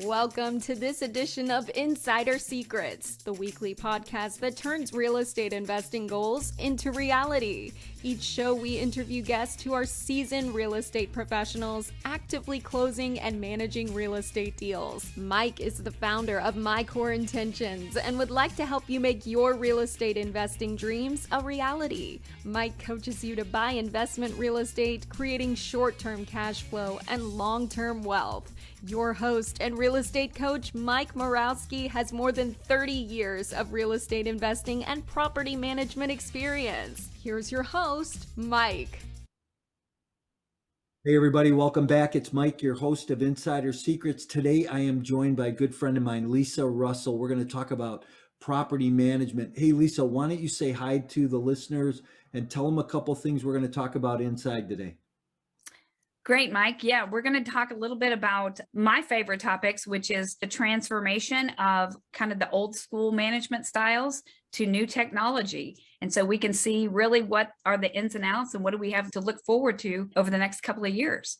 Welcome to this edition of Insider Secrets, the weekly podcast that turns real estate investing goals into reality. Each show, we interview guests who are seasoned real estate professionals, actively closing and managing real estate deals. Mike is the founder of My Core Intentions and would like to help you make your real estate investing dreams a reality. Mike coaches you to buy investment real estate, creating short-term cash flow and long-term wealth. Your host and real estate coach, Mike Morawski, has more than 30 years of real estate investing and property management experience. Here's your host, Mike. Hey everybody, welcome back. It's Mike, your host of Insider Secrets. Today I am joined by a good friend of mine, Lisa Russell. We're going to talk about property management. Hey Lisa, why don't you say hi to the listeners and tell them a couple things we're going to talk about inside today. Great, Mike. Yeah, we're going to talk a little bit about my favorite topics, which is the transformation of kind of the old school management styles to new technology. And so we can see really what are the ins and outs and what do we have to look forward to over the next couple of years.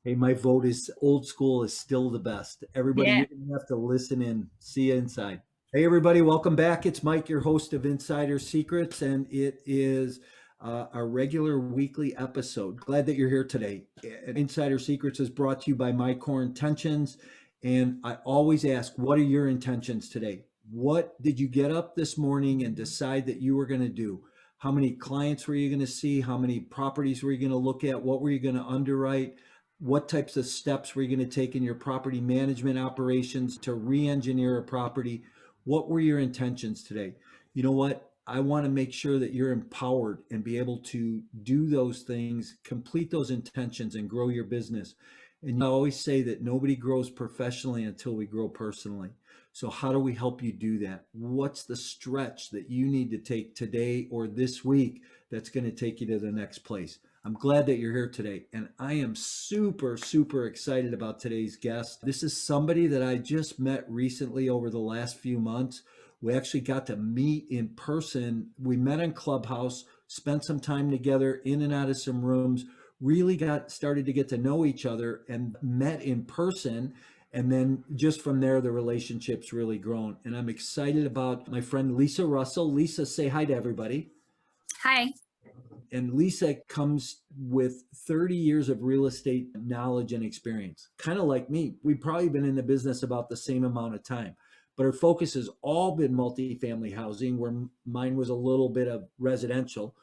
Hey, my vote is old school is still the best. Everybody, Yeah. You're going to have to listen in. See you inside. Hey everybody, welcome back. It's Mike, your host of Insider Secrets, and it is a regular weekly episode. Glad that you're here today. Insider Secrets is brought to you by My Core Intentions. And I always ask, what are your intentions today? What did you get up this morning and decide that you were going to do? How many clients were you going to see? How many properties were you going to look at? What were you going to underwrite? What types of steps were you going to take in your property management operations to re-engineer a property? What were your intentions today? You know what? I want to make sure that you're empowered and be able to do those things, complete those intentions, and grow your business. And I always say that nobody grows professionally until we grow personally. So how do we help you do that? What's the stretch that you need to take today or this week that's going to take you to the next place? I'm glad that you're here today. And I am super, super excited about today's guest. This is somebody that I just met recently over the last few months. We actually got to meet in person. We met in Clubhouse, spent some time together in and out of some rooms, really started to get to know each other and met in person. And then just from there, the relationship's really grown. And I'm excited about my friend, Lisa Russell. Lisa, say hi to everybody. Hi. And Lisa comes with 30 years of real estate knowledge and experience, kind of like me. We've probably been in the business about the same amount of time. But her focus has all been multifamily housing, where mine was a little bit of residential.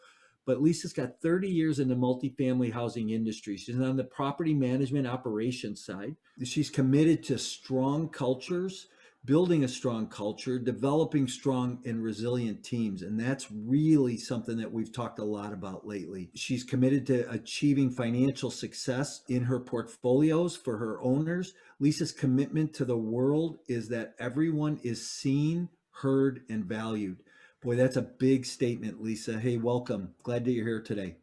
But Lisa's got 30 years in the multifamily housing industry. She's on the property management operations side. She's committed to strong cultures, building a strong culture, developing strong and resilient teams. And that's really something that we've talked a lot about lately. She's committed to achieving financial success in her portfolios for her owners. Lisa's commitment to the world is that everyone is seen, heard, and valued. Boy, that's a big statement, Lisa. Hey, welcome. Glad that you're here today.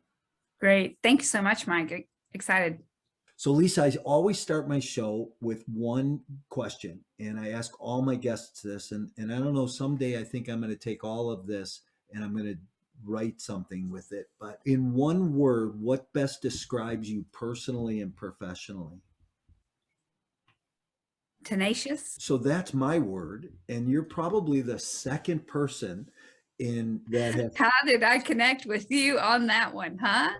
Great. Thank you so much, Mike. Excited. So Lisa, I always start my show with one question, and I ask all my guests this, and I don't know, someday I think I'm going to take all of this and I'm going to write something with it. But in one word, what best describes you personally and professionally? Tenacious. So that's my word, and you're probably the second person in that has. How did I connect with you on that one, huh?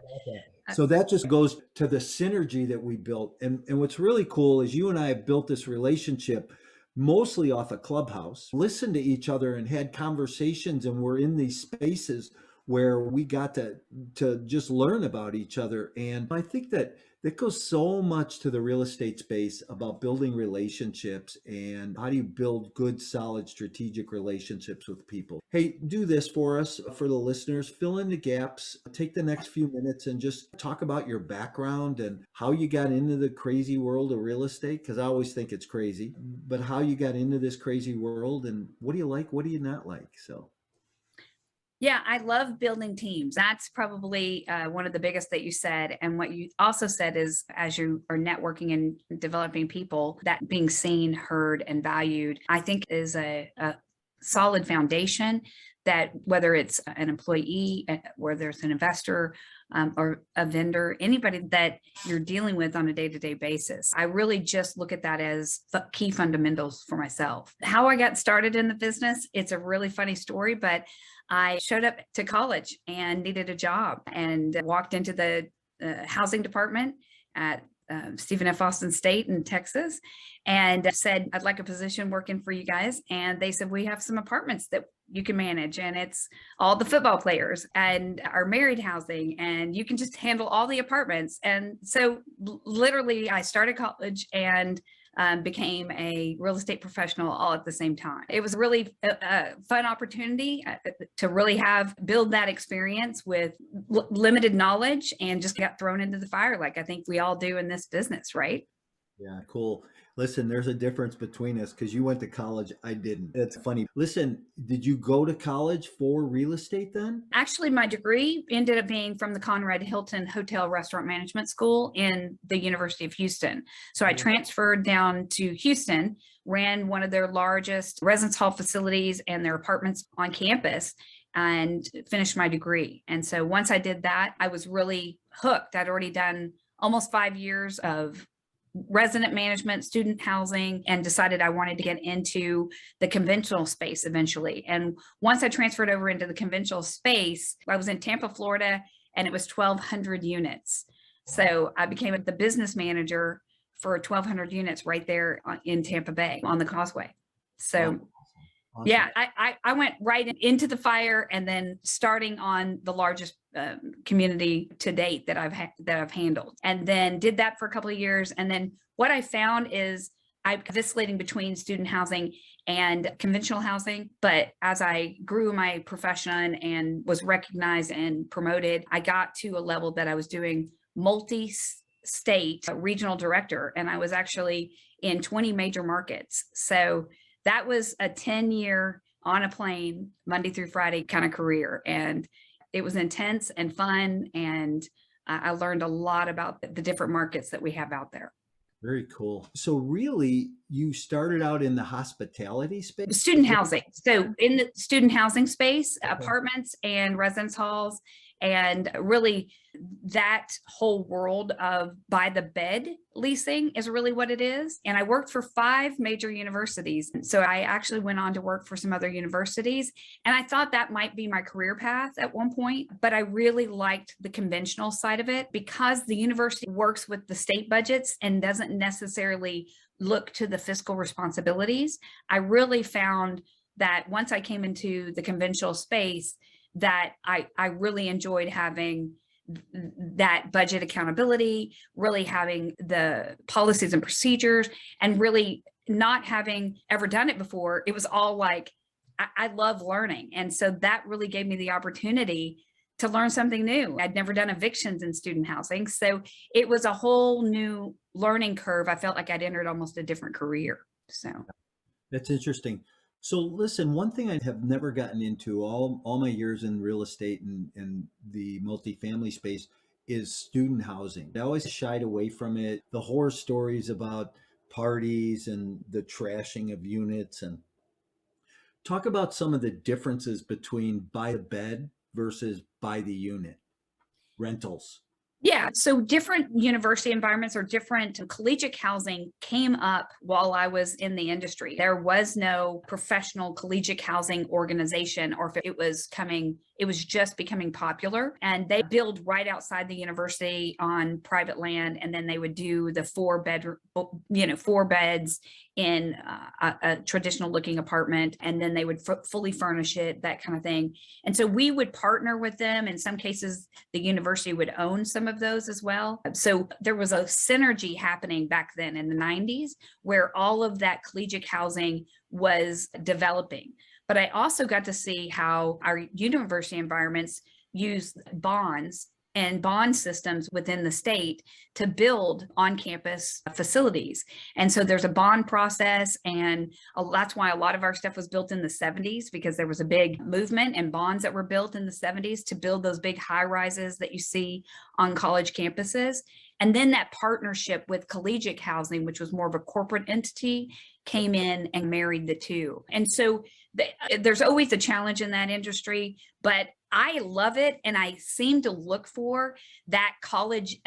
So that just goes to the synergy that we built. And what's really cool is you and I have built this relationship mostly off a Clubhouse, listened to each other and had conversations, and we're in these spaces where we got to just learn about each other. And I think that goes so much to the real estate space about building relationships and how do you build good, solid, strategic relationships with people. Hey, do this for us, for the listeners, fill in the gaps, take the next few minutes and just talk about your background and how you got into the crazy world of real estate, because I always think it's crazy, but how you got into this crazy world and what do you like, what do you not like? So. Yeah, I love building teams. That's probably one of the biggest that you said. And what you also said is, as you are networking and developing people, that being seen, heard, and valued, I think is a solid foundation that whether it's an employee, whether it's an investor, or a vendor, anybody that you're dealing with on a day-to-day basis. I really just look at that as key fundamentals for myself. How I got started in the business, it's a really funny story, but I showed up to college and needed a job and walked into the housing department at Stephen F. Austin State in Texas and said, I'd like a position working for you guys. And they said, we have some apartments that you can manage, and it's all the football players and our married housing, and you can just handle all the apartments. And so literally I started college and became a real estate professional all at the same time. It was really a fun opportunity to really build that experience with limited knowledge and just got thrown into the fire like I think we all do in this business, right? Yeah, cool. Listen, there's a difference between us because you went to college. I didn't. That's funny. Listen, did you go to college for real estate then? Actually, my degree ended up being from the Conrad Hilton Hotel Restaurant Management School in the University of Houston. So I transferred down to Houston, ran one of their largest residence hall facilities and their apartments on campus, and finished my degree. And so once I did that, I was really hooked. I'd already done almost 5 years of resident management, student housing, and decided I wanted to get into the conventional space eventually. And once I transferred over into the conventional space, I was in Tampa, Florida, and it was 1,200 units. So I became the business manager for 1,200 units right there in Tampa Bay on the Causeway. So awesome. Yeah, I went right into the fire, and then starting on the largest community to date that I've handled, and then did that for a couple of years. And then what I found is I'm vacillating between student housing and conventional housing. But as I grew my profession and was recognized and promoted, I got to a level that I was doing multi-state regional director, and I was actually in 20 major markets. So that was a 10-year on a plane, Monday through Friday kind of career. And it was intense and fun. And I learned a lot about the different markets that we have out there. Very cool. So really, you started out in the hospitality space? Student housing. So in the student housing space, apartments and residence halls, and really that whole world of by the bed leasing is really what it is. And I worked for 5 major universities. So I actually went on to work for some other universities. And I thought that might be my career path at one point, but I really liked the conventional side of it because the university works with the state budgets and doesn't necessarily look to the fiscal responsibilities. I really found that once I came into the conventional space, that I really enjoyed having that budget accountability, really having the policies and procedures, and really not having ever done it before. It was all like, I love learning. And so that really gave me the opportunity to learn something new. I'd never done evictions in student housing. So it was a whole new learning curve. I felt like I'd entered almost a different career. So that's interesting. So listen, one thing I have never gotten into all my years in real estate and the multifamily space is student housing. I always shied away from it. The horror stories about parties and the trashing of units, and talk about some of the differences between by the bed versus by the unit rentals. Yeah, so different university environments or different collegiate housing came up while I was in the industry. There was no professional collegiate housing organization, or if it was just becoming popular. And they build right outside the university on private land, and then they would do the 4 beds in a traditional looking apartment, and then they would fully furnish it, that kind of thing. And so we would partner with them. In some cases, the university would own some of those as well. So there was a synergy happening back then in the 90s where all of that collegiate housing was developing. But I also got to see how our university environments use bonds and bond systems within the state to build on-campus facilities. And so there's a bond process, and that's why a lot of our stuff was built in the 70s, because there was a big movement and bonds that were built in the 70s to build those big high rises that you see on college campuses. And then that partnership with collegiate housing, which was more of a corporate entity, came in and married the two. And so there's always a challenge in that industry, but I love it. And I seem to look for that college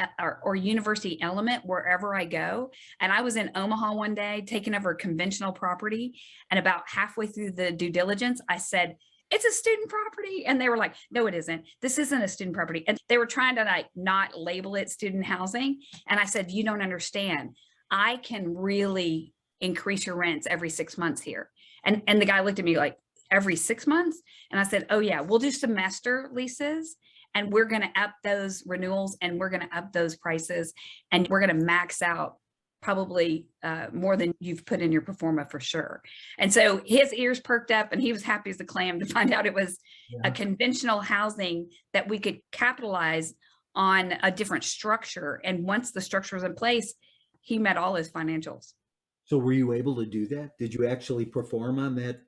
or university element wherever I go. And I was in Omaha one day taking over a conventional property. And about halfway through the due diligence, I said, it's a student property. And they were like, no, it isn't. This isn't a student property. And they were trying to like not label it student housing. And I said, you don't understand. I can really increase your rents every 6 months here. And the guy looked at me like, every 6 months? And I said, oh yeah, we'll do semester leases and we're going to up those renewals and we're going to up those prices and we're going to max out probably more than you've put in your pro forma for sure. And so his ears perked up and he was happy as a clam to find out it was a conventional housing that we could capitalize on a different structure. And once the structure was in place, he met all his financials. So were you able to do that? Did you actually perform on that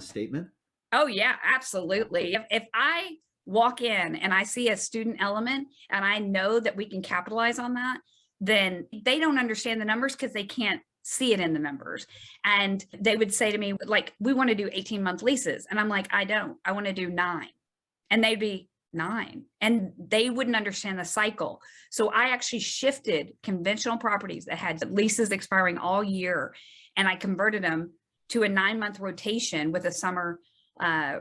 statement? Oh yeah, absolutely. If I walk in and I see a student element and I know that we can capitalize on that, then they don't understand the numbers because they can't see it in the numbers. And they would say to me, like, we want to do 18-month leases. And I'm like, I don't, I want to do 9. And they'd be 9. And they wouldn't understand the cycle. So I actually shifted conventional properties that had leases expiring all year. And I converted them to a 9-month rotation with a summer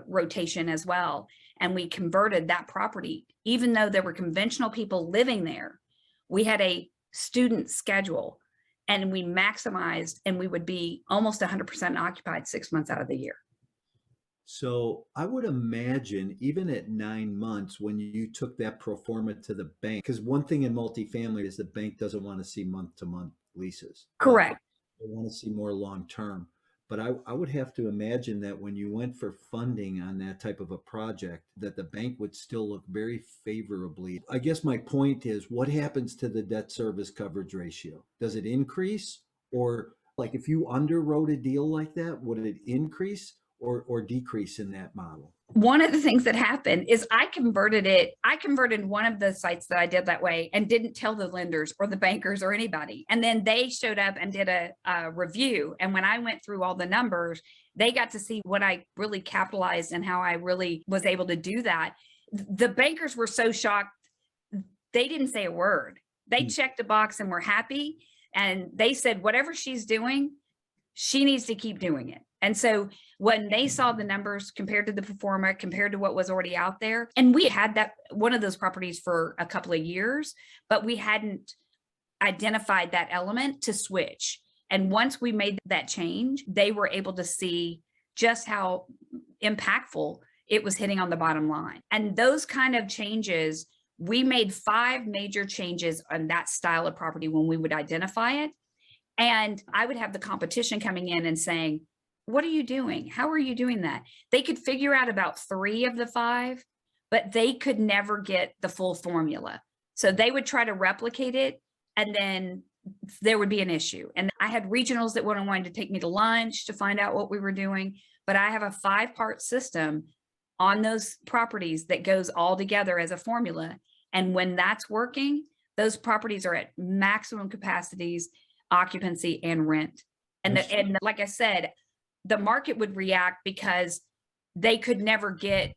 rotation as well. And we converted that property, even though there were conventional people living there, we had a student schedule and we maximized and we would be almost 100% occupied 6 months out of the year. So I would imagine even at 9 months, when you took that pro forma to the bank, because one thing in multifamily is the bank doesn't want to see month-to-month leases. Correct. They want to see more long-term. But I would have to imagine that when you went for funding on that type of a project, that the bank would still look very favorably. I guess my point is, what happens to the debt service coverage ratio? Does it increase? Or like if you underwrote a deal like that, would it increase or decrease in that model? One of the things that happened is I converted one of the sites that I did that way and didn't tell the lenders or the bankers or anybody. And then they showed up and did a review. And when I went through all the numbers, they got to see what I really capitalized and how I really was able to do that. The bankers were so shocked. They didn't say a word. They checked a box and were happy. And they said, whatever she's doing, she needs to keep doing it. And so when they saw the numbers compared to the pro forma, compared to what was already out there, and we had that one of those properties for a couple of years, but we hadn't identified that element to switch. And once we made that change, they were able to see just how impactful it was hitting on the bottom line. And those kind of changes, we made 5 major changes on that style of property when we would identify it. And I would have the competition coming in and saying, what are you doing? How are you doing that? They could figure out about 3 of the 5, but they could never get the full formula. So they would try to replicate it and then there would be an issue. And I had regionals that would have wanted to take me to lunch to find out what we were doing. But I have a 5-part system on those properties that goes all together as a formula. And when that's working, those properties are at maximum capacities, occupancy, and rent. And like I said, the market would react because they could never get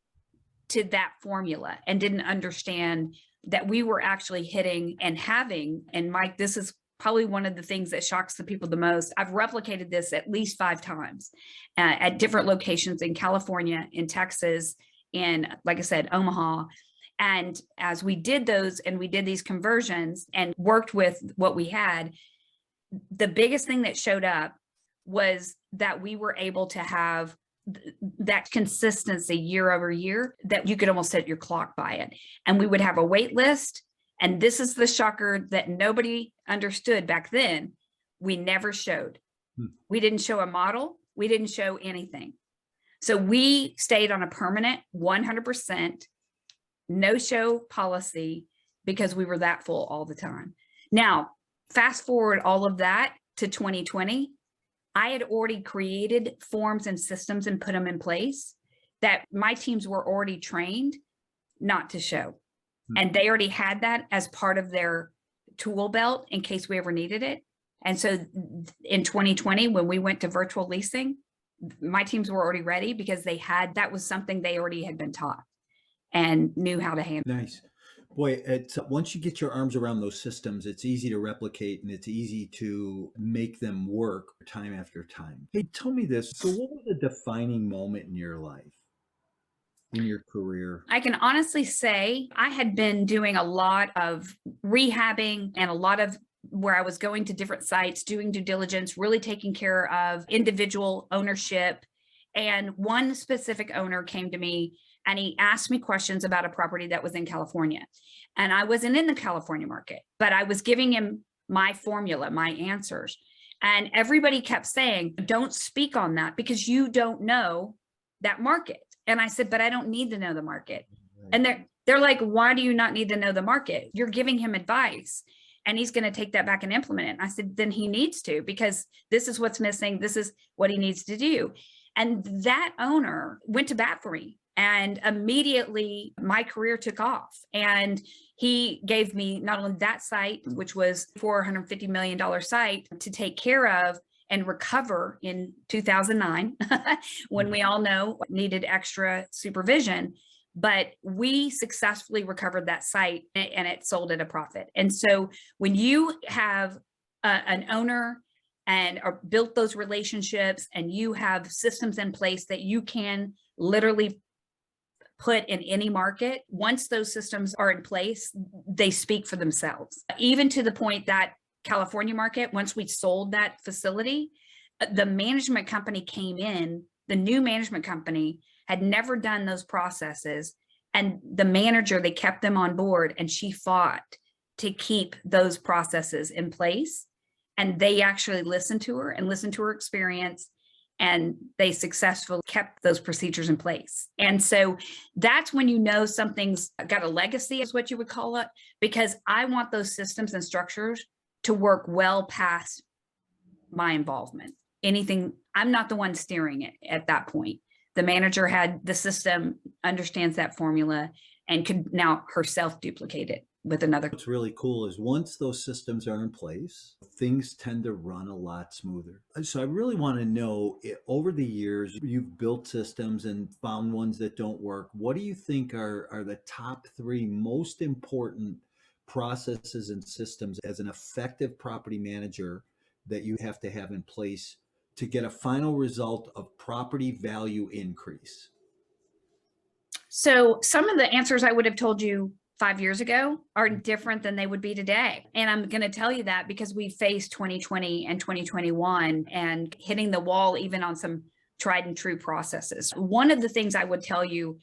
to that formula and didn't understand that we were actually hitting and having. And Mike, this is probably one of the things that shocks the people the most. I've replicated this at least 5 times at different locations in California, in Texas, in, like I said, Omaha. And as we did those and we did these conversions and worked with what we had, the biggest thing that showed up was that we were able to have that consistency year over year, that you could almost set your clock by it. And we would have a wait list. And this is the shocker that nobody understood back then. We never showed. We didn't show a model. We didn't show anything. So we stayed on a permanent 100% no show policy because we were that full all the time. Now, fast forward all of that to 2020. I had already created forms and systems and put them in place that my teams were already trained not to show. And they already had that as part of their tool belt in case we ever needed it. And so in 2020, when we went to virtual leasing, my teams were already ready because that was something they already had been taught. and knew how to handle. Nice. Boy, it's once you get your arms around those systems, it's easy to replicate and it's easy to make them work time after time. Hey, tell me this. So what was a defining moment in your life, in your career? I can honestly say I had been doing a lot of rehabbing and a lot of where I was going to different sites, doing due diligence, really taking care of individual ownership. And one specific owner came to me and he asked me questions about a property that was in California. And I wasn't in the California market, but I was giving him my formula, my answers. And everybody kept saying, don't speak on that because you don't know that market. And I said, but I don't need to know the market. And they're like, why do you not need to know the market? You're giving him advice and he's going to take that back and implement it. And I said, then he needs to, because this is what's missing. This is what he needs to do. And that owner went to bat for me. And immediately my career took off. And he gave me not only that site, which was $450 million site to take care of and recover in 2009, when we all know needed extra supervision. But we successfully recovered that site and it sold at a profit. And so when you have an owner and are built those relationships and you have systems in place that you can literally put in any market, once those systems are in place, they speak for themselves. Even to the point that California market, once we sold that facility, the management company came in, the new management company had never done those processes. And the manager, they kept them on board and she fought to keep those processes in place. And they actually listened to her and listened to her experience. And they successfully kept those procedures in place. And so that's when you know something's got a legacy, is what you would call it, because I want those systems and structures to work well past my involvement. Anything, I'm not the one steering it at that point. The manager had the system, understands that formula, and could now herself duplicate it with another. What's really cool is once those systems are in place, things tend to run a lot smoother. So I really want to know, over the years, you've built systems and found ones that don't work. What do you think are the top 3 most important processes and systems as an effective property manager that you have to have in place to get a final result of property value increase? So some of the answers I would have told you 5 years ago are different than they would be today. And I'm going to tell you that because we faced 2020 and 2021 and hitting the wall even on some tried and true processes. One of the things I would tell you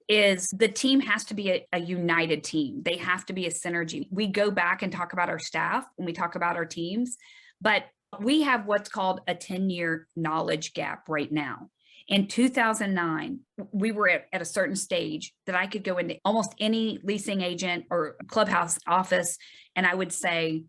is the team has to be a united team. They have to be a synergy. We go back and talk about our staff when we talk about our teams, but we have what's called a 10-year knowledge gap right now. In 2009, we were at a certain stage that I could go into almost any leasing agent or clubhouse office, and I would say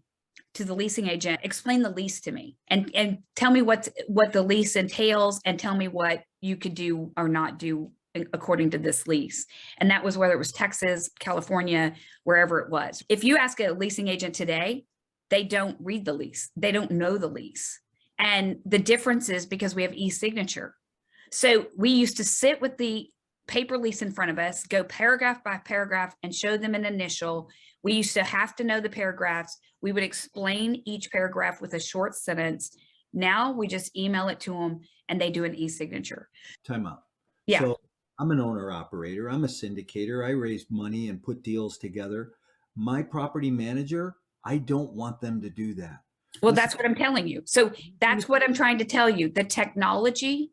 to the leasing agent, explain the lease to me and tell me what the lease entails and tell me what you could do or not do according to this lease. And that was whether it was Texas, California, wherever it was. If you ask a leasing agent today, they don't read the lease. They don't know the lease. And the difference is because we have e-signature. So we used to sit with the paper lease in front of us, go paragraph by paragraph and show them an initial. We used to have to know the paragraphs. We would explain each paragraph with a short sentence. Now we just email it to them and they do an e-signature. Time out. Yeah. So I'm an owner operator. I'm a syndicator. I raise money and put deals together. My property manager, I don't want them to do that. Well, that's what I'm telling you. So that's what I'm trying to tell you. The technology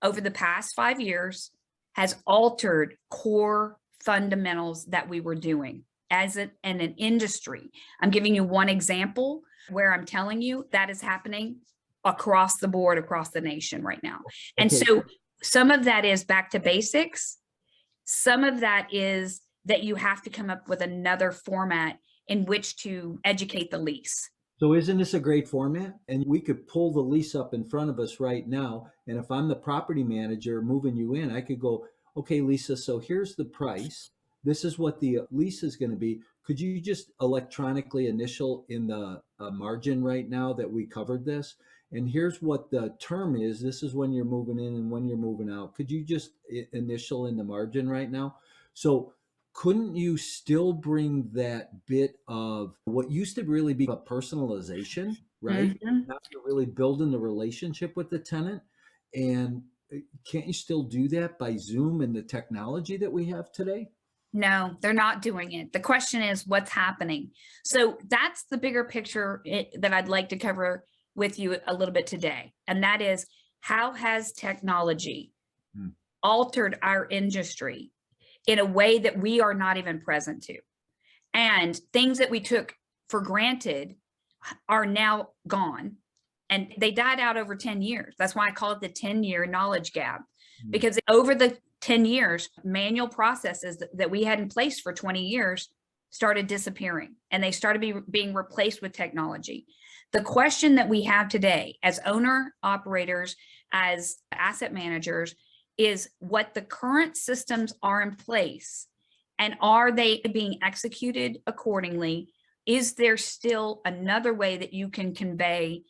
over the past 5 years has altered core fundamentals that we were doing as in an industry. I'm giving you one example where I'm telling you that is happening across the board, across the nation right now. And so some of that is back to basics. Some of that is that you have to come up with another format in which to educate the lease. So isn't this a great format? And we could pull the lease up in front of us right now. And if I'm the property manager moving you in, I could go, okay, Lisa, so here's the price. This is what the lease is going to be. Could you just electronically initial in the margin right now that we covered this? And here's what the term is. This is when you're moving in and when you're moving out. Could you just initial in the margin right now? So couldn't you still bring that bit of what used to really be a personalization, right? Mhm. Now you're really building the relationship with the tenant. And can't you still do that by Zoom and the technology that we have today? No, they're not doing it. The question is what's happening. So that's the bigger picture that I'd like to cover with you a little bit today. And that is, how has technology Hmm. altered our industry in a way that we are not even present to? And things that we took for granted are now gone, and they died out over 10 years. That's why I call it the 10-year knowledge gap, Hmm. because over the 10 years, manual processes that we had in place for 20 years started disappearing, and they started being replaced with technology. The question that we have today as owner operators, as asset managers, is what the current systems are in place, and are they being executed accordingly? Is there still another way that you can convey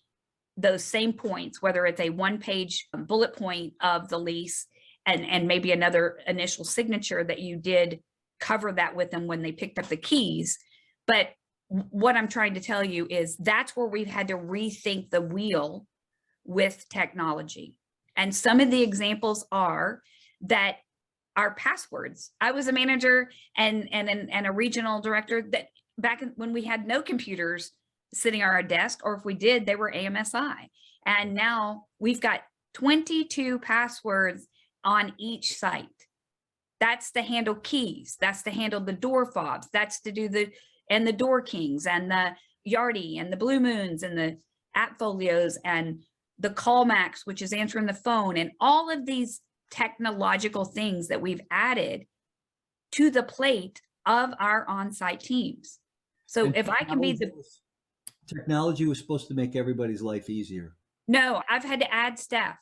those same points, whether it's a one-page bullet point of the lease and maybe another initial signature that you did cover that with them when they picked up the keys? But what I'm trying to tell you is that's where we've had to rethink the wheel with technology. And some of the examples are that our passwords. I was a manager and a regional director that back when we had no computers sitting on our desk, or if we did, they were AMSI. And now we've got 22 passwords on each site. That's to handle keys. That's to handle the door fobs. That's to do the door kings and the Yardy and the Blue Moons and the app folios and the callmax, which is answering the phone, and all of these technological things that we've added to the plate of our on-site teams. So And if I can be technology was supposed to make everybody's life easier. no, I've had to add staff.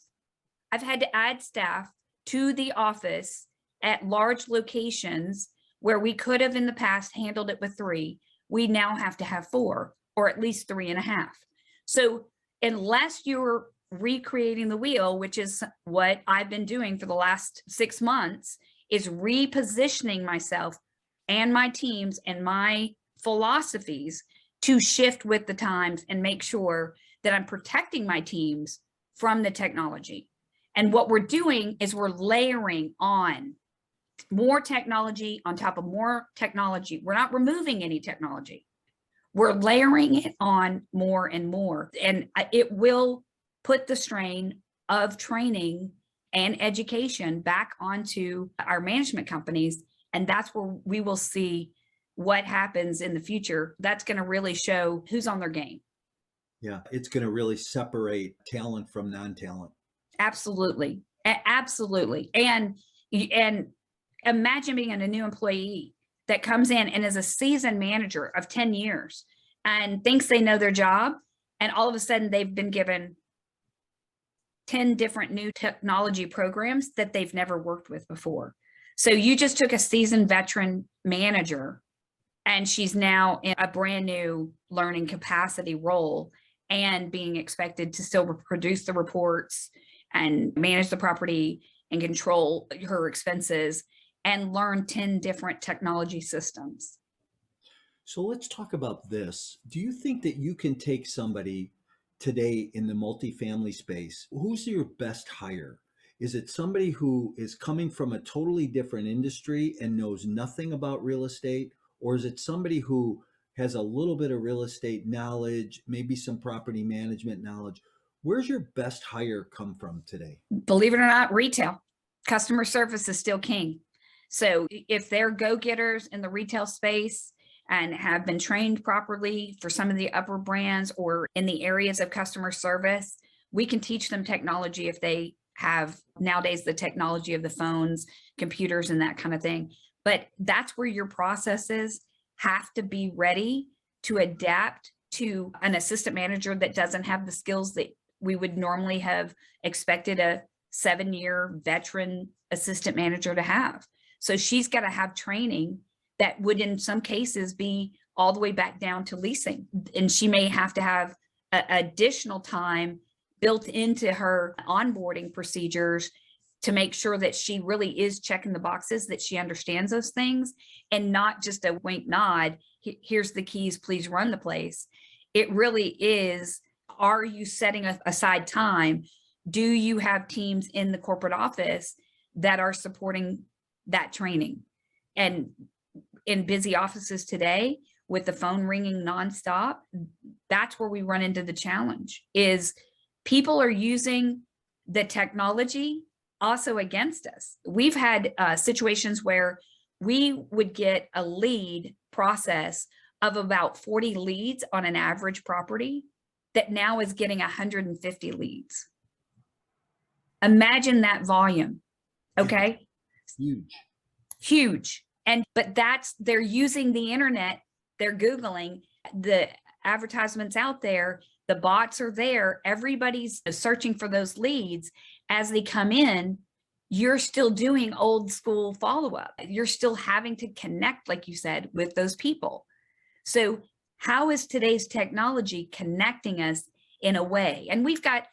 I've had to add staff to the office at large locations where we could have in the past handled it with 3. We now have to have 4, or at least 3.5. So unless you're recreating the wheel, which is what I've been doing for the last 6 months, is repositioning myself and my teams and my philosophies to shift with the times and make sure that I'm protecting my teams from the technology. And what we're doing is we're layering on more technology on top of more technology. We're not removing any technology. We're layering it on more and more. And it will put the strain of training and education back onto our management companies. And that's where we will see what happens in the future. That's going to really show who's on their game. Yeah, it's going to really separate talent from non-talent. Absolutely. Absolutely. And imagine being a new employee that comes in and is a seasoned manager of 10 years and thinks they know their job. And all of a sudden they've been given 10 different new technology programs that they've never worked with before. So you just took a seasoned veteran manager and she's now in a brand new learning capacity role and being expected to still produce the reports and manage the property and control her expenses and learn 10 different technology systems. So let's talk about this. Do you think that you can take somebody today in the multifamily space? Who's your best hire? Is it somebody who is coming from a totally different industry and knows nothing about real estate? Or is it somebody who has a little bit of real estate knowledge, maybe some property management knowledge? Where's your best hire come from today? Believe it or not, retail. Customer service is still king. So if they're go-getters in the retail space and have been trained properly for some of the upper brands or in the areas of customer service, we can teach them technology if they have nowadays the technology of the phones, computers, and that kind of thing. But that's where your processes have to be ready to adapt to an assistant manager that doesn't have the skills that we would normally have expected a 7-year veteran assistant manager to have. So she's got to have training that would in some cases be all the way back down to leasing. And she may have to have additional time built into her onboarding procedures to make sure that she really is checking the boxes, that she understands those things, and not just a wink nod, here's the keys, please run the place. It really is, are you setting aside time? Do you have teams in the corporate office that are supporting that training? And in busy offices today, with the phone ringing nonstop, that's where we run into the challenge, is people are using the technology also against us. We've had situations where we would get a lead process of about 40 leads on an average property that now is getting 150 leads. Imagine that volume. Okay. Huge. But they're using the internet, they're Googling, the advertisements out there, the bots are there, everybody's searching for those leads. As they come in, you're still doing old school follow-up. You're still having to connect, like you said, with those people. So how is today's technology connecting us in a way? And we've got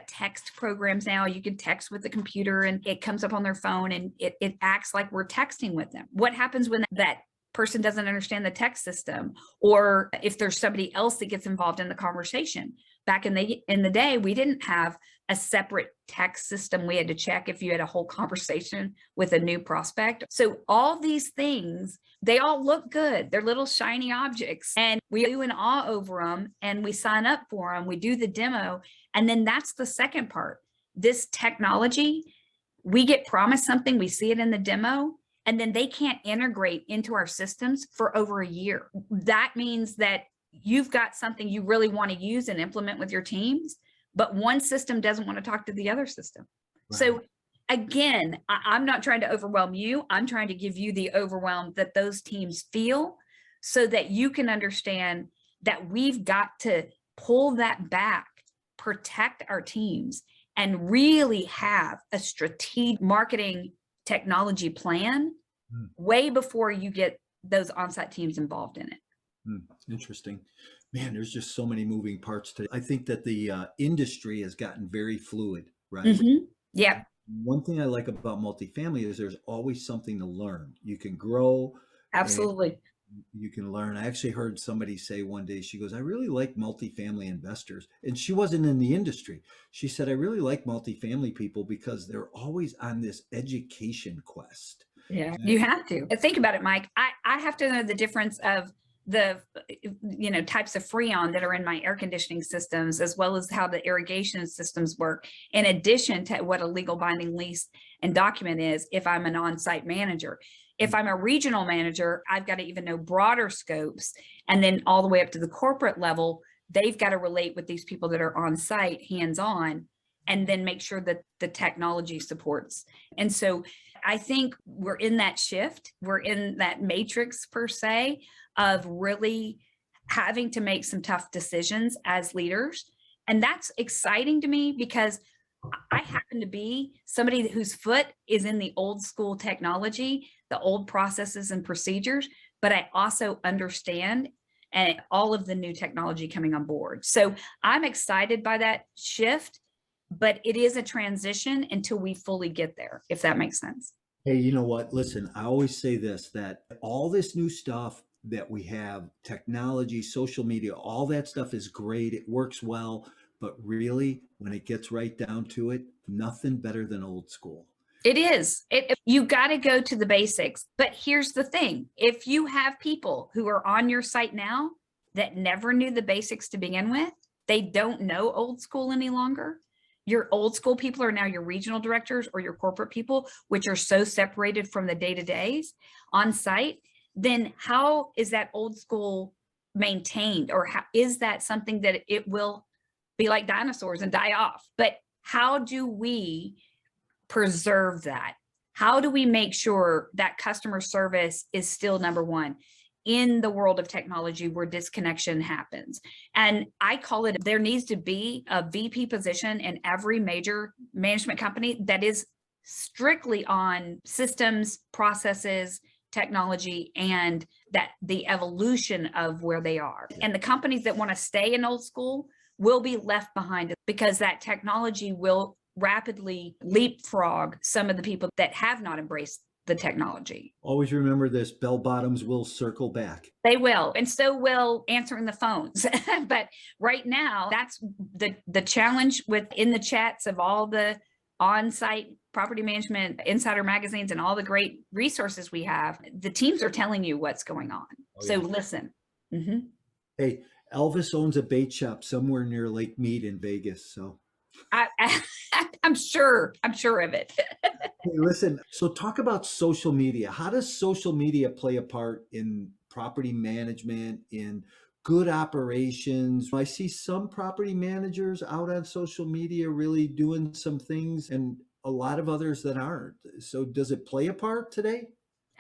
text programs now. You can text with the computer and it comes up on their phone and it acts like we're texting with them. What happens when that person doesn't understand the text system, or if there's somebody else that gets involved in the conversation? Back in the day, we didn't have a separate text system. We had to check if you had a whole conversation with a new prospect. So all these things, they all look good. They're little shiny objects, and we do an awe over them and we sign up for them. We do the demo. And then that's the second part. This technology, we get promised something, we see it in the demo, and then they can't integrate into our systems for over a year. That means that you've got something you really want to use and implement with your teams, but one system doesn't want to talk to the other system. Right. So again, I'm not trying to overwhelm you. I'm trying to give you the overwhelm that those teams feel, so that you can understand that we've got to pull that back, protect our teams, and really have a strategic marketing technology plan way before you get those on-site teams involved in it. Interesting. Man, there's just so many moving parts to it. I think that the industry has gotten very fluid, right? Mm-hmm. Yeah. One thing I like about multifamily is there's always something to learn. You can grow. Absolutely. You can learn. I actually heard somebody say one day, she goes, I really like multifamily investors. And she wasn't in the industry. She said, I really like multifamily people because they're always on this education quest. Yeah, you have to. Think about it, Mike. I have to know the difference of the types of Freon that are in my air conditioning systems, as well as how the irrigation systems work, in addition to what a legal binding lease and document is if I'm an on-site manager. If I'm a regional manager, I've got to even know broader scopes, and then all the way up to the corporate level, they've got to relate with these people that are on site, hands-on, and then make sure that the technology supports. And so I think we're in that shift. We're in that matrix, per se, of really having to make some tough decisions as leaders. And that's exciting to me, because I happen to be somebody whose foot is in the old school technology, the old processes and procedures, but I also understand and all of the new technology coming on board. So I'm excited by that shift, but it is a transition until we fully get there, if that makes sense. Hey, you know what? Listen, I always say this, that all this new stuff that we have, technology, social media, all that stuff is great. It works well. But really, when it gets right down to it, nothing better than old school. It is. You got to go to the basics. But here's the thing. If you have people who are on your site now that never knew the basics to begin with, they don't know old school any longer. Your old school people are now your regional directors or your corporate people, which are so separated from the day-to-days on site. Then how is that old school maintained? Or how is that something that it will be like dinosaurs and die off? But how do we preserve that? How do we make sure that customer service is still number one in the world of technology where disconnection happens? And I call it, there needs to be a VP position in every major management company that is strictly on systems, processes, technology, and that the evolution of where they are. And the companies that want to stay in old school will be left behind, because that technology will rapidly leapfrog some of the people that have not embraced the technology. Always remember this, bell bottoms will circle back. They will, and so will answering the phones. But right now, that's the challenge within the chats of all the on-site property management insider magazines and all the great resources we have. The teams are telling you what's going on. So listen. Mm-hmm. Hey, Elvis owns a bait shop somewhere near Lake Mead in Vegas. So I'm sure of it. hey, listen, so talk about social media. How does social media play a part in property management, in good operations? I see some property managers out on social media really doing some things and a lot of others that aren't. So does it play a part today?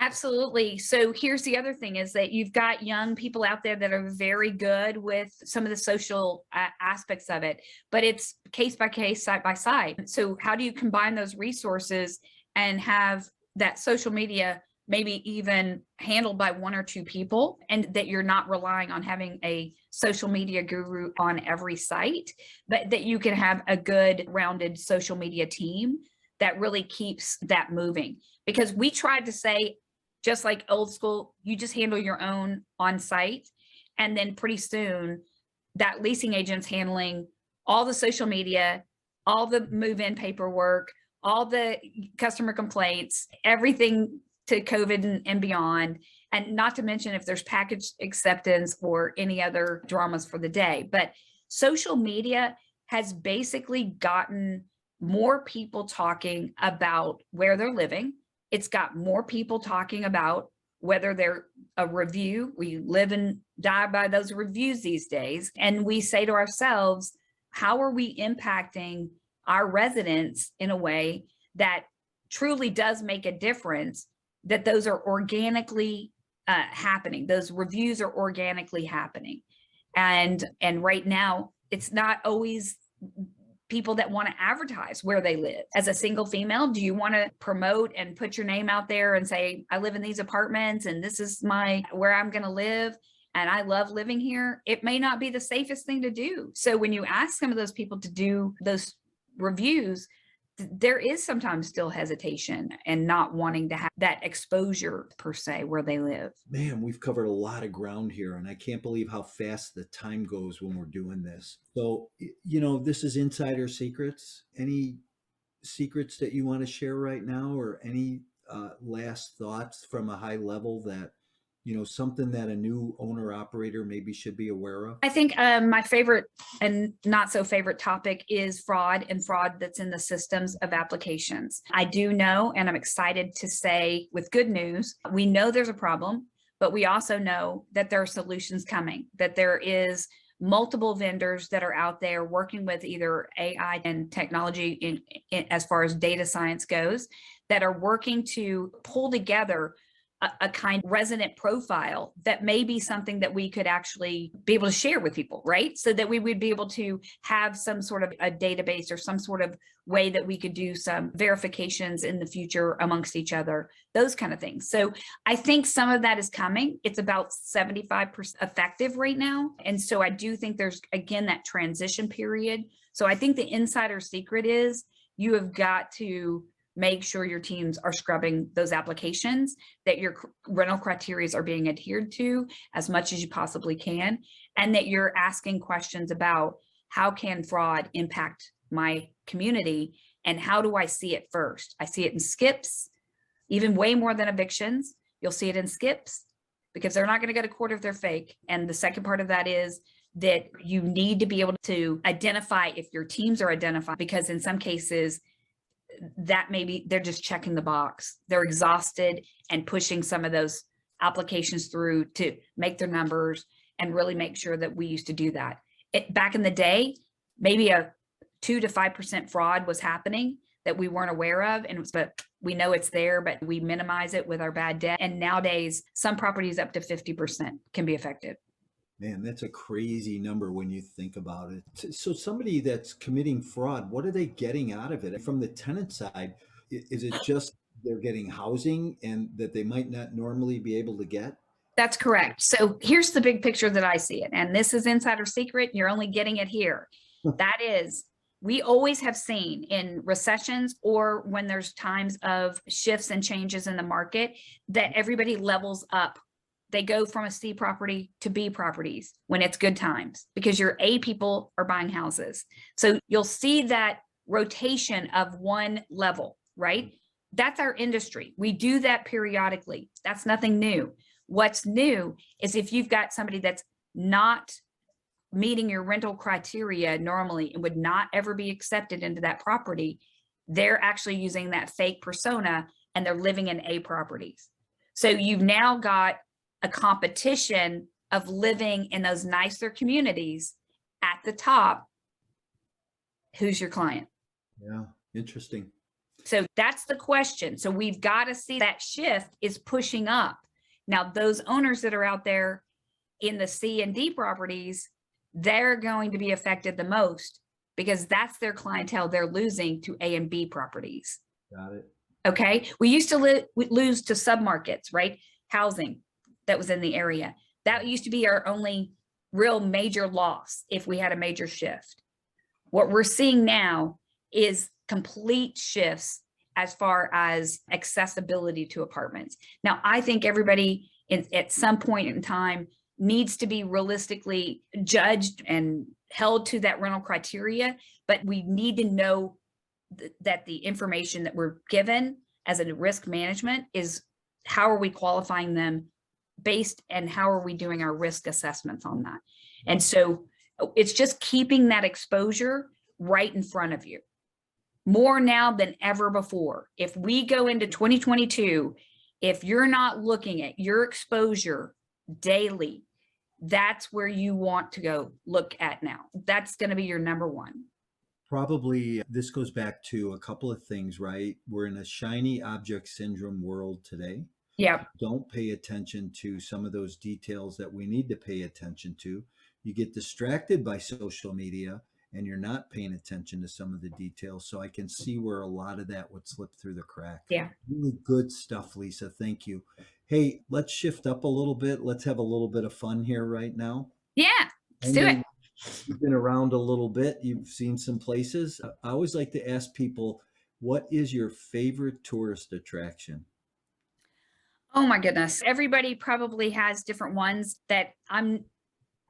Absolutely. So here's the other thing is that you've got young people out there that are very good with some of the social aspects of it, but it's case by case, side by side. So how do you combine those resources and have that social media maybe even handled by one or two people, and that you're not relying on having a social media guru on every site, but that you can have a good rounded social media team that really keeps that moving? Because we tried to say, just like old school, you just handle your own on site. And then pretty soon that leasing agent's handling all the social media, all the move-in paperwork, all the customer complaints, everything to COVID and beyond. And not to mention if there's package acceptance or any other dramas for the day. But social media has basically gotten more people talking about where they're living. It's got more people talking about whether they're a review. We live and die by those reviews these days. And we say to ourselves, how are we impacting our residents in a way that truly does make a difference, that those are organically happening. Those reviews are organically happening. And right now, it's not always people that want to advertise where they live. As a single female, do you want to promote and put your name out there and say, I live in these apartments and this is where I'm going to live and I love living here? It may not be the safest thing to do. So when you ask some of those people to do those reviews, there is sometimes still hesitation and not wanting to have that exposure per se where they live. Man, we've covered a lot of ground here, and I can't believe how fast the time goes when we're doing this. So, this is Insider Secrets. Any secrets that you want to share right now, or any last thoughts from a high level that, something that a new owner operator maybe should be aware of? I think my favorite and not so favorite topic is fraud that's in the systems of applications. I do know, and I'm excited to say with good news, we know there's a problem, but we also know that there are solutions coming, that there is multiple vendors that are out there working with either AI and technology in as far as data science goes, that are working to pull together a kind of resident profile that may be something that we could actually be able to share with people, right? So that we would be able to have some sort of a database or some sort of way that we could do some verifications in the future amongst each other, those kind of things. So I think some of that is coming. It's about 75% effective right now. And so I do think there's, again, that transition period. So I think the insider secret is you have got to make sure your teams are scrubbing those applications, that your rental criteria are being adhered to as much as you possibly can, and that you're asking questions about how can fraud impact my community and how do I see it first? I see it in skips, even way more than evictions. You'll see it in skips because they're not going to go to court if they're fake. And the second part of that is that you need to be able to identify if your teams are identified, because in some cases, that maybe they're just checking the box. They're exhausted and pushing some of those applications through to make their numbers and really make sure that we used to do that. Back in the day, maybe a 2 to 5% fraud was happening that we weren't aware of. But we know it's there, but we minimize it with our bad debt. And nowadays, some properties up to 50% can be affected. Man, that's a crazy number when you think about it. So somebody that's committing fraud, what are they getting out of it? From the tenant side, is it just they're getting housing and that they might not normally be able to get? That's correct. So here's the big picture that I see it. And this is insider secret. You're only getting it here. That is we always have seen in recessions or when there's times of shifts and changes in the market that everybody levels up. They go from a C property to B properties when it's good times because your A people are buying houses. So you'll see that rotation of one level, right? That's our industry. We do that periodically. That's nothing new. What's new is if you've got somebody that's not meeting your rental criteria normally and would not ever be accepted into that property, they're actually using that fake persona and they're living in A properties. So you've now got a competition of living in those nicer communities at the top. Who's your client? Yeah, interesting. So that's the question. So we've got to see that shift is pushing up. Now, those owners that are out there in the C and D properties, they're going to be affected the most because that's their clientele they're losing to A and B properties. Got it. Okay. We used to lose to submarkets, right? Housing that was in the area. That used to be our only real major loss if we had a major shift. What we're seeing now is complete shifts as far as accessibility to apartments. Now, I think everybody at some point in time needs to be realistically judged and held to that rental criteria, but we need to know that the information that we're given as a risk management is how are we qualifying them based and how are we doing our risk assessments on that. And so it's just keeping that exposure right in front of you more now than ever before. If we go into 2022, if you're not looking at your exposure daily, that's where you want to go look at now. That's going to be your number one. Probably this goes back to a couple of things, right? We're in a shiny object syndrome world today. Yeah. Don't pay attention to some of those details that we need to pay attention to. You get distracted by social media and you're not paying attention to some of the details. So I can see where a lot of that would slip through the cracks. Yeah. Really good stuff, Lisa. Thank you. Hey, let's shift up a little bit. Let's have a little bit of fun here right now. Yeah. Let's do it. You've been around a little bit. You've seen some places. I always like to ask people, what is your favorite tourist attraction? Oh my goodness. Everybody probably has different ones that I'm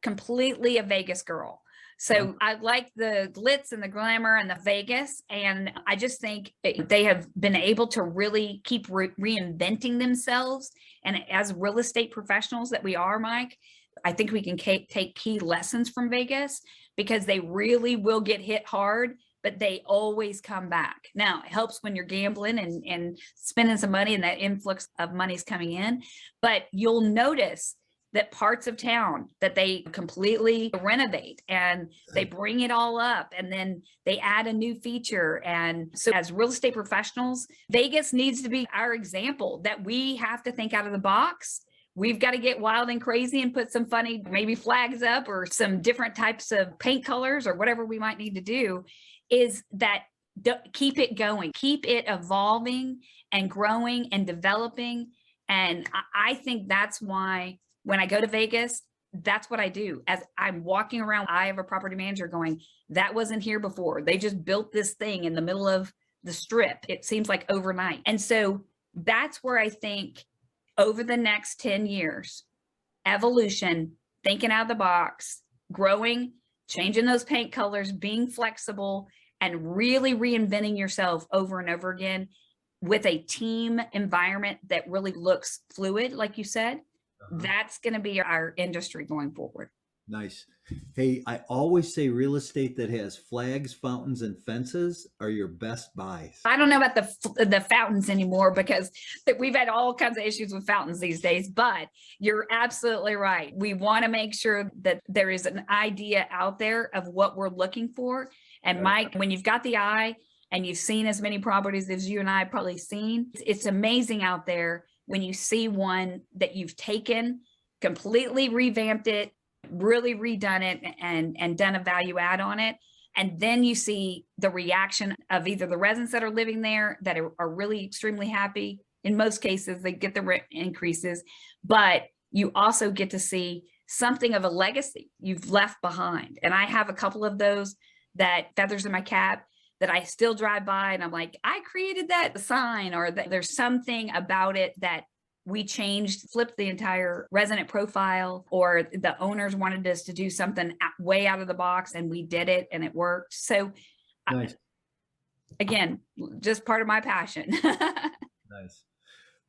completely a Vegas girl. So I like the glitz and the glamour and the Vegas. And I just think they have been able to really keep reinventing themselves. And as real estate professionals that we are, Mike, I think we can take key lessons from Vegas because they really will get hit hard, but they always come back. Now, it helps when you're gambling and spending some money and that influx of money's coming in, but you'll notice that parts of town that they completely renovate and they bring it all up and then they add a new feature. And so as real estate professionals, Vegas needs to be our example that we have to think out of the box. We've got to get wild and crazy and put some funny, maybe flags up or some different types of paint colors or whatever we might need to do, is that keep it going, keep it evolving and growing and developing. And I think that's why when I go to Vegas, that's what I do. As I'm walking around, I have a property manager going, that wasn't here before. They just built this thing in the middle of the strip. It seems like overnight. And so that's where I think over the next 10 years, evolution, thinking out of the box, growing, changing those paint colors, being flexible, and really reinventing yourself over and over again with a team environment that really looks fluid, like you said. That's going to be our industry going forward. Nice. Hey, I always say real estate that has flags, fountains, and fences are your best buys. I don't know about the fountains anymore because we've had all kinds of issues with fountains these days, but you're absolutely right. We want to make sure that there is an idea out there of what we're looking for. And Mike, when you've got the eye and you've seen as many properties as you and I have probably seen, it's amazing out there when you see one that you've taken, completely revamped it, really redone it and done a value add on it. And then you see the reaction of either the residents that are living there that are really extremely happy. In most cases, they get the rent increases, but you also get to see something of a legacy you've left behind. And I have a couple of those that feathers in my cap that I still drive by and I'm like, I created that sign, or that there's something about it that we changed, flipped the entire resident profile, or the owners wanted us to do something way out of the box and we did it and it worked. So Nice. again, just part of my passion. Nice.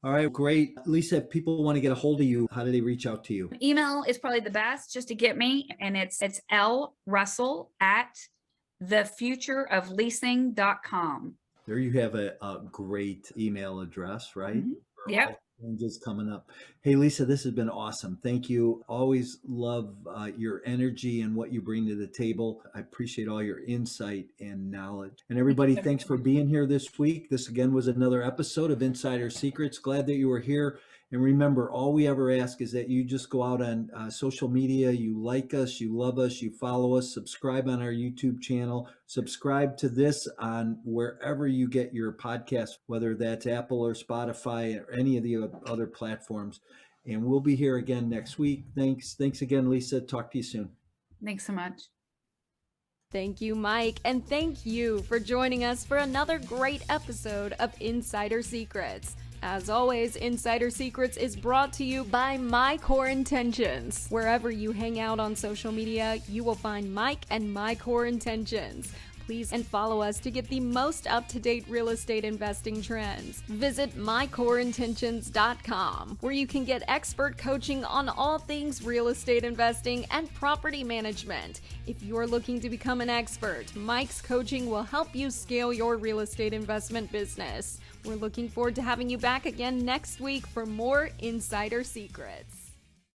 All right, great. Lisa, if people want to get a hold of you, how do they reach out to you? Email is probably the best just to get me. And it's lrussell@thefutureofleasing.com. There you have a great email address, right? Mm-hmm. Yep. Changes coming up. Hey, Lisa, this has been awesome. Thank you. Always love your energy and what you bring to the table. I appreciate all your insight and knowledge. And everybody, thanks for being here this week. This again was another episode of Insider Secrets. Glad that you were here. And remember, all we ever ask is that you just go out on social media, you like us, you love us, you follow us, subscribe on our YouTube channel, subscribe to this on wherever you get your podcast, whether that's Apple or Spotify or any of the other platforms. And we'll be here again next week. Thanks again, Lisa. Talk to you soon. Thanks so much. Thank you, Mike, and thank you for joining us for another great episode of Insider Secrets. As always, Insider Secrets is brought to you by My Core Intentions. Wherever you hang out on social media, you will find Mike and My Core Intentions. Please and follow us to get the most up-to-date real estate investing trends. Visit mycoreintentions.com, where you can get expert coaching on all things real estate investing and property management. If you're looking to become an expert, Mike's coaching will help you scale your real estate investment business. We're looking forward to having you back again next week for more Insider Secrets.